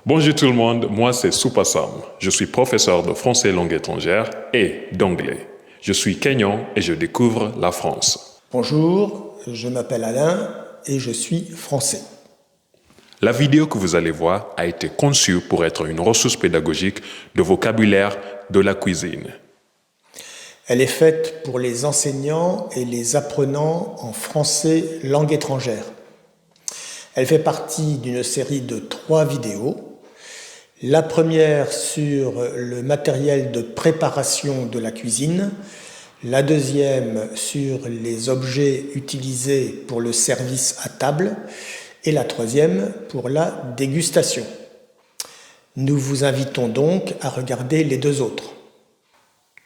Bonjour tout le monde, moi c'est Supasam. Je suis professeur de français langue étrangère et d'anglais. Je suis Kenyan et je découvre la France. Bonjour, je m'appelle Alain et je suis français. La vidéo que vous allez voir a été conçue pour être une ressource pédagogique de vocabulaire de la cuisine. Elle est faite pour les enseignants et les apprenants en français langue étrangère. Elle fait partie d'une série de 3 vidéos. La première sur le matériel de préparation de la cuisine, la deuxième sur les objets utilisés pour le service à table et la troisième pour la dégustation. Nous vous invitons donc à regarder les 2 autres.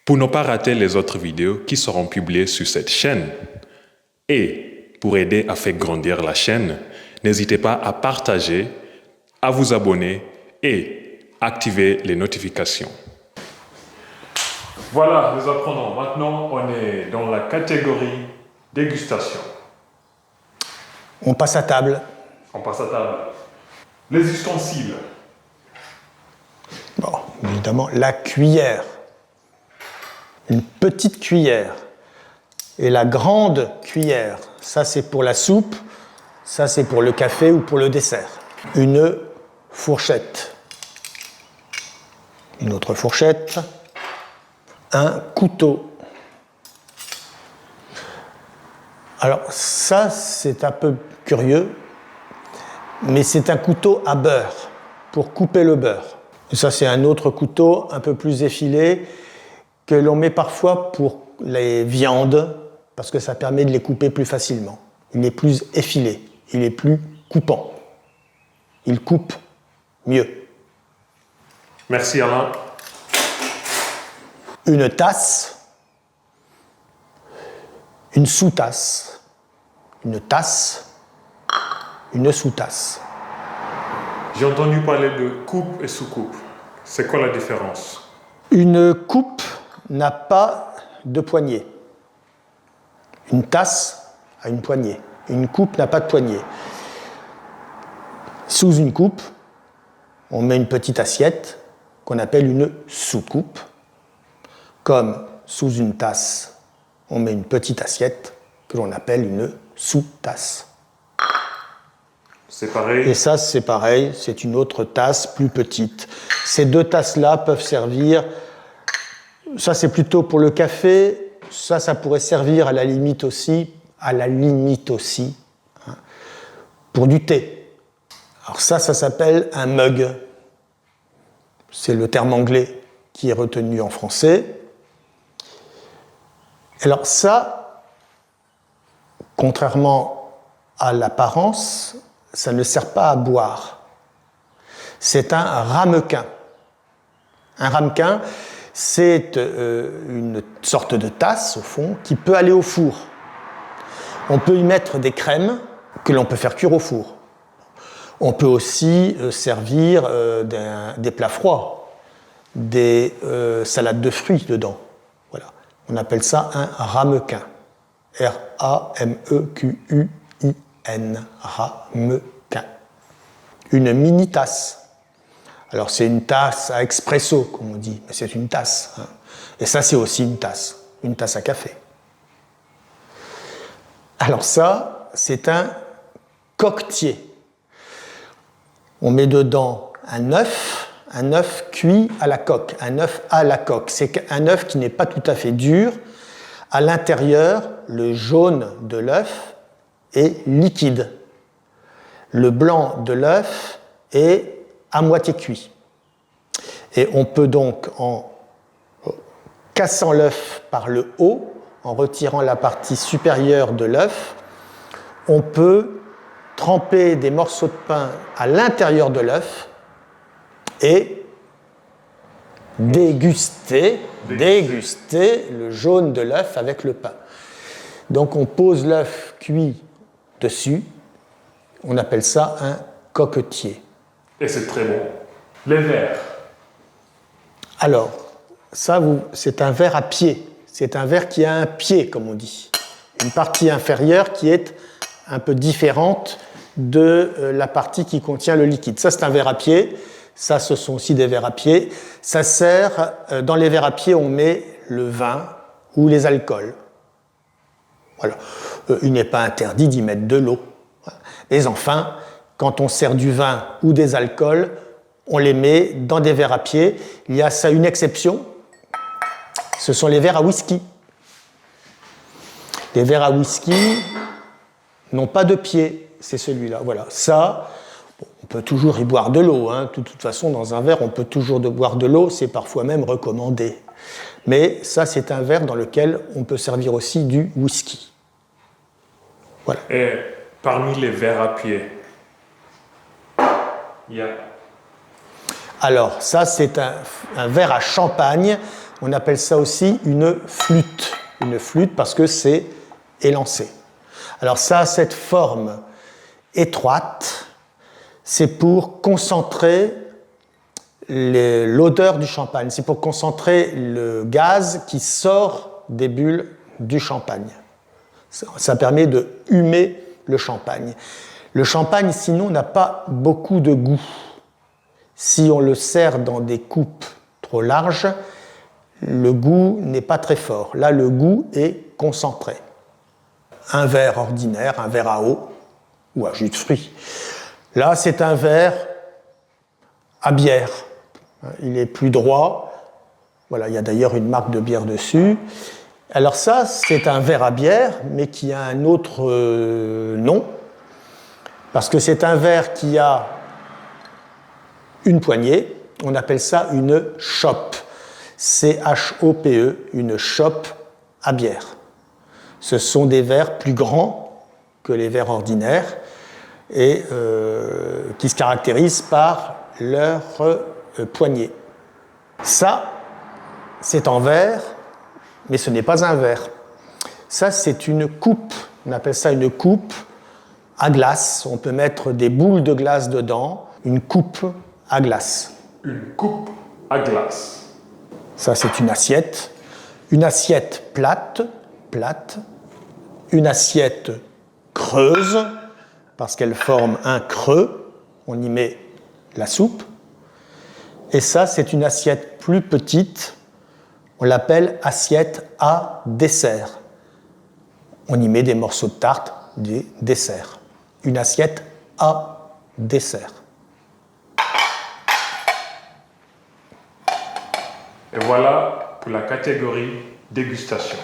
Pour ne pas rater les autres vidéos qui seront publiées sur cette chaîne et pour aider à faire grandir la chaîne, n'hésitez pas à partager, à vous abonner et activer les notifications. Voilà, nous apprenons. Maintenant, on est dans la catégorie dégustation. On passe à table. On passe à table. Les ustensiles. Bon, évidemment, la cuillère. Une petite cuillère. Et la grande cuillère, ça c'est pour la soupe, ça c'est pour le café ou pour le dessert. Une fourchette. Une autre fourchette. Un couteau. Alors ça c'est un peu curieux, mais c'est un couteau à beurre, pour couper le beurre. Et ça c'est un autre couteau un peu plus effilé, que l'on met parfois pour les viandes, parce que ça permet de les couper plus facilement. Il est plus effilé, il est plus coupant. Il coupe mieux. Merci Alain. Une tasse, une sous-tasse, une tasse, une sous-tasse. J'ai entendu parler de coupe et sous-coupe. C'est quoi la différence? Une coupe n'a pas de poignée. Une tasse a une poignée. Une coupe n'a pas de poignée. Sous une coupe, on met une petite assiette qu'on appelle une sous-coupe. Comme sous une tasse, on met une petite assiette que l'on appelle une sous-tasse. C'est pareil. Et ça, c'est pareil, c'est une autre tasse plus petite. Ces 2 tasses-là peuvent servir, ça c'est plutôt pour le café, ça pourrait servir à la limite aussi, hein, pour du thé. Alors ça s'appelle un mug. C'est le terme anglais qui est retenu en français. Alors ça, contrairement à l'apparence, ça ne sert pas à boire. C'est un ramequin. Un ramequin, c'est une sorte de tasse, au fond, qui peut aller au four. On peut y mettre des crèmes que l'on peut faire cuire au four. On peut aussi servir des plats froids, des salades de fruits dedans. Voilà. On appelle ça un ramequin. R-A-M-E-Q-U-I-N. Ramequin. Une mini-tasse. Alors c'est une tasse à expresso, comme on dit, mais c'est une tasse. Hein. Et ça c'est aussi une tasse à café. Alors ça, c'est un coquetier. On met dedans un œuf cuit à la coque, un œuf à la coque. C'est un œuf qui n'est pas tout à fait dur. À l'intérieur, le jaune de l'œuf est liquide. Le blanc de l'œuf est à moitié cuit. Et on peut donc, en cassant l'œuf par le haut, en retirant la partie supérieure de l'œuf, on peut tremper des morceaux de pain à l'intérieur de l'œuf et déguster le jaune de l'œuf avec le pain. Donc on pose l'œuf cuit dessus, on appelle ça un coquetier. Et c'est très bon. Les verres. Alors, ça, c'est un verre à pied. C'est un verre qui a un pied, comme on dit. Une partie inférieure qui est un peu différente de la partie qui contient le liquide. Ça, c'est un verre à pied. Ça, ce sont aussi des verres à pied. Ça sert, dans les verres à pied, on met le vin ou les alcools. Voilà. Il n'est pas interdit d'y mettre de l'eau. Mais enfin, quand on sert du vin ou des alcools, on les met dans des verres à pied. Il y a ça une exception, ce sont les verres à whisky. Les verres à whisky n'ont pas de pied, c'est celui-là. Voilà, ça, on peut toujours y boire de l'eau. Hein. De toute façon, dans un verre, on peut toujours boire de l'eau, c'est parfois même recommandé. Mais ça, c'est un verre dans lequel on peut servir aussi du whisky. Voilà. Et parmi les verres à pied, il y a... Alors, ça, c'est un verre à champagne. On appelle ça aussi une flûte. Une flûte parce que c'est élancé. Alors, ça a cette forme étroite. C'est pour concentrer l'odeur du champagne. C'est pour concentrer le gaz qui sort des bulles du champagne. Ça permet de humer le champagne. Le champagne, sinon, n'a pas beaucoup de goût. Si on le sert dans des coupes trop larges, le goût n'est pas très fort. Là, le goût est concentré. Un verre ordinaire, un verre à eau ou à jus de fruits. Là, c'est un verre à bière. Il est plus droit. Voilà, il y a d'ailleurs une marque de bière dessus. Alors ça, c'est un verre à bière, mais qui a un autre nom, parce que c'est un verre qui a une poignée. On appelle ça une chope. C-H-O-P-E, une chope à bière. Ce sont des verres plus grands que les verres ordinaires et qui se caractérisent par leur poignée. Ça, c'est en verre, mais ce n'est pas un verre. Ça, c'est une coupe. On appelle ça une coupe à glace. On peut mettre des boules de glace dedans. Une coupe à glace. Une coupe à glace. Ça, c'est une assiette. Une assiette plate. Une assiette creuse, parce qu'elle forme un creux. On y met la soupe. Et ça, c'est une assiette plus petite. On l'appelle assiette à dessert. On y met des morceaux de tarte, des desserts. Une assiette à dessert. Et voilà pour la catégorie dégustation.